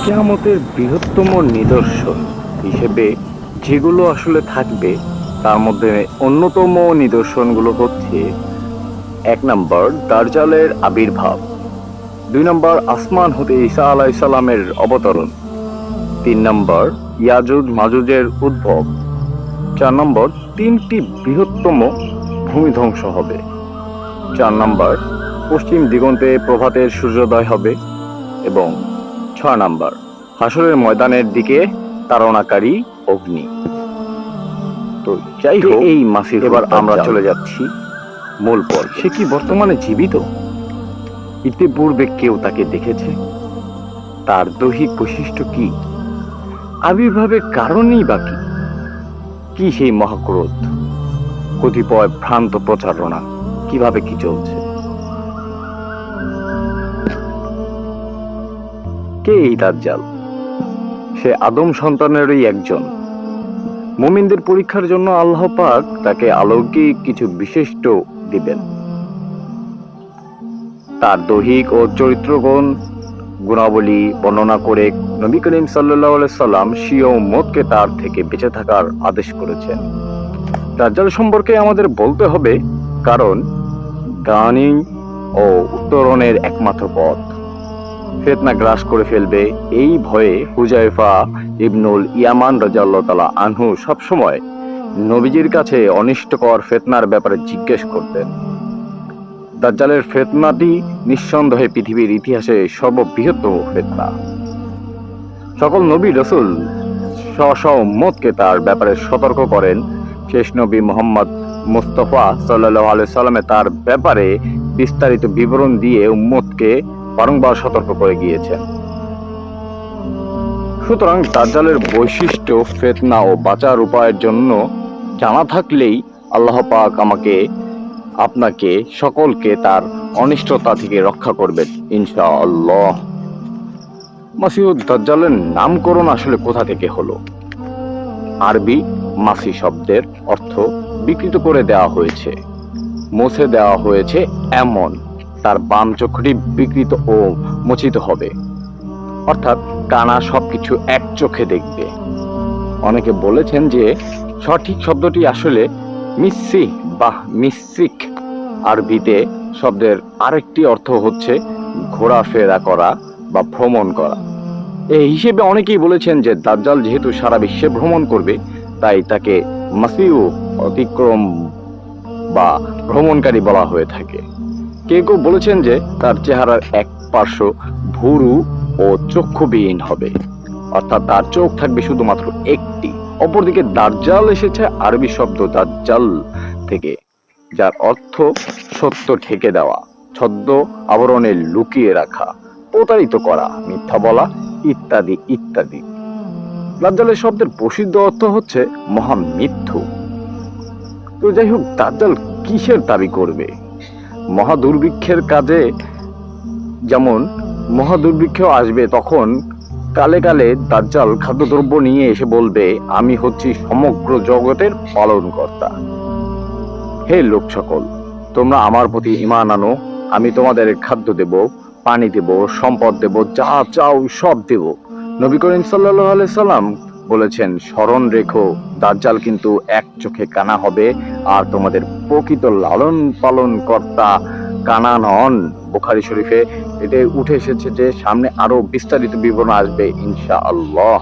কিয়ামতের বৃহত্তম নিদর্শন হিসেবে যেগুলো আসলে থাকবে তার মধ্যে অন্যতম নিদর্শনগুলো হচ্ছে: 1 নম্বর, দাজ্জালের আবির্ভাব। 2 নম্বর, আসমান হতে ঈসা আলাইহিস সালামের অবতরণ। 3 নম্বর, ইয়াজুজ মাজুজের উদ্ভব। 4 নম্বর, 3টি বৃহত্তম ভূমিধ্বংস হবে। 4 নম্বর, পশ্চিম দিগন্তে প্রভাতের সূর্যোদয় হবে। এবং 6 নম্বর, হাসরের ময়দানের দিকে তাড়নাকারী অগ্নি। তো যাই হোক, এই মাসির এবার আমরা চলে যাচ্ছি মূল পর্বে। সে কি বর্তমানে জীবিত? ইতিপূর্বে কেউ তাকে দেখেছে? তার দৈহিক বৈশিষ্ট্য কি? আবির্ভাবের কারণই বা কি? কি সেই মহাক্রোধ, কতিপয় ভ্রান্ত প্রচারণা, কিভাবে কি চলছে? কে এই দাজ্জাল? সে আদম সন্তানেরই একজন। মুমিনদের পরীক্ষার জন্য আল্লাহ পাক তাকে অলৌকিক কিছু বিশিষ্ট দিবেন। তার দৈহিক ও চরিত্রগুণ গুণাবলী বর্ণনা করে নবী করিম সাল্লাল্লাহু আলাইহি সাল্লাম স্বীয় উম্মতকে তার থেকে বেঁচে থাকার আদেশ করেছেন। দাজ্জাল সম্পর্কে আমাদের বলতে হবে, কারণ জ্ঞানী ও উত্তরণের একমাত্র পথ। ফিতনা গ্রাস করে ফেলবে এই ভয়ে হুযায়ফা ইবনুল ইয়ামান রাদিয়াল্লাহু তাআলা আনহু সবসময় নবীজির কাছে অনিষ্টকর ফিতনার ব্যাপারে জিজ্ঞেস করতেন। দাজ্জালের ফিতনাটি নিঃসন্দেহে পৃথিবীর ইতিহাসে সর্ববৃহত্তম ফিতনা। সকল নবী রাসূল স্ব উম্মতকে তার ব্যাপারে সতর্ক করেন। শেষ নবী মুহাম্মদ মুস্তাফা সাল্লাল্লাহু আলাইহি সাল্লামে তার ব্যাপারে বিস্তারিত বিবরণ দিয়ে উম্মতকে বারংবার সতর্ক করে গিয়েছেন। সুতরাং দাজ্জালের বৈশিষ্ট্য, ফিতনা ও বাঁচার উপায়ের জন্য জানা থাকলেই আল্লাহ পাক আমাকে, আপনাকে, সকলকে তার অনিষ্টতা থেকে রক্ষা করবেন ইনশাআল্লাহ। মাসিহুদ দাজ্জালের নামকরণ আসলে কোথা থেকে হলো? আরবি মাসি শব্দের অর্থ বিকৃত করে দেওয়া হয়েছে, মুছে দেওয়া হয়েছে, এমন তার বাম চোখটি বিকৃত ও মোচিত হবে, অর্থাৎ কানা সবকিছু এক চোখে দেখবে। অনেকে বলেছেন যে সঠিক শব্দটি আসলে মিসি বা মিসিক। আরবিতে শব্দের আরেকটি অর্থ হচ্ছে ঘোরাফেরা করা বা ভ্রমণ করা। এই হিসেবে অনেকেই বলেছেন যে দাজ্জাল যেহেতু সারা বিশ্বে ভ্রমণ করবে, তাই তাকে মাসিউ অতিক্রম বা ভ্রমণকারী বলা হয়ে থাকে। কেউ কেউ বলেছেন যে তার চেহারার এক পার্শ্ব ভুরু ও চক্ষুবিহীন হবে, অর্থাৎ তার চোখ থাকবে শুধুমাত্র একটি। অপরদিকে দাজ্জাল এসেছে আরবি শব্দ দাজ্জাল থেকে, যার অর্থ সত্য ঢেকে দেওয়া, ছদ্ম আবরণে লুকিয়ে রাখা, প্রতারিত করা, মিথ্যা বলা ইত্যাদি ইত্যাদি। দাজ্জালের শব্দের প্রসিদ্ধ অর্থ হচ্ছে মহা মিথ্যু। তো যাই হোক, দাজ্জাল কিসের দাবি করবে? মহাদুর্ভিক্ষের কাজে যেমন মহাদুর্ভিক্ষ আসবে, তখন কালে কালে দাজ্জাল খাদ্যদ্রব্য নিয়ে এসে বলবে, আমি হচ্ছি সমগ্র জগতের পালনকর্তা। হে লোক সকল, তোমরা আমার প্রতি ঈমান আনো, আমি তোমাদের খাদ্য দেব, পানি দেব, সম্পদ দেব, যা চাও সব দেব। নবী করিম সাল্লাল্লাহু আলাইহি সাল্লাম বলেছেন, স্মরণ রেখো, দাজ্জাল কিন্তু এক চোখে কানা হবে, আর তোমাদের প্রকৃত লালন পালন কর্তা কানা নন। বুখারী শরীফে এটা উঠে এসেছে যে সামনে আরো বিস্তারিত বিবরণ আসবে ইনশাআল্লাহ।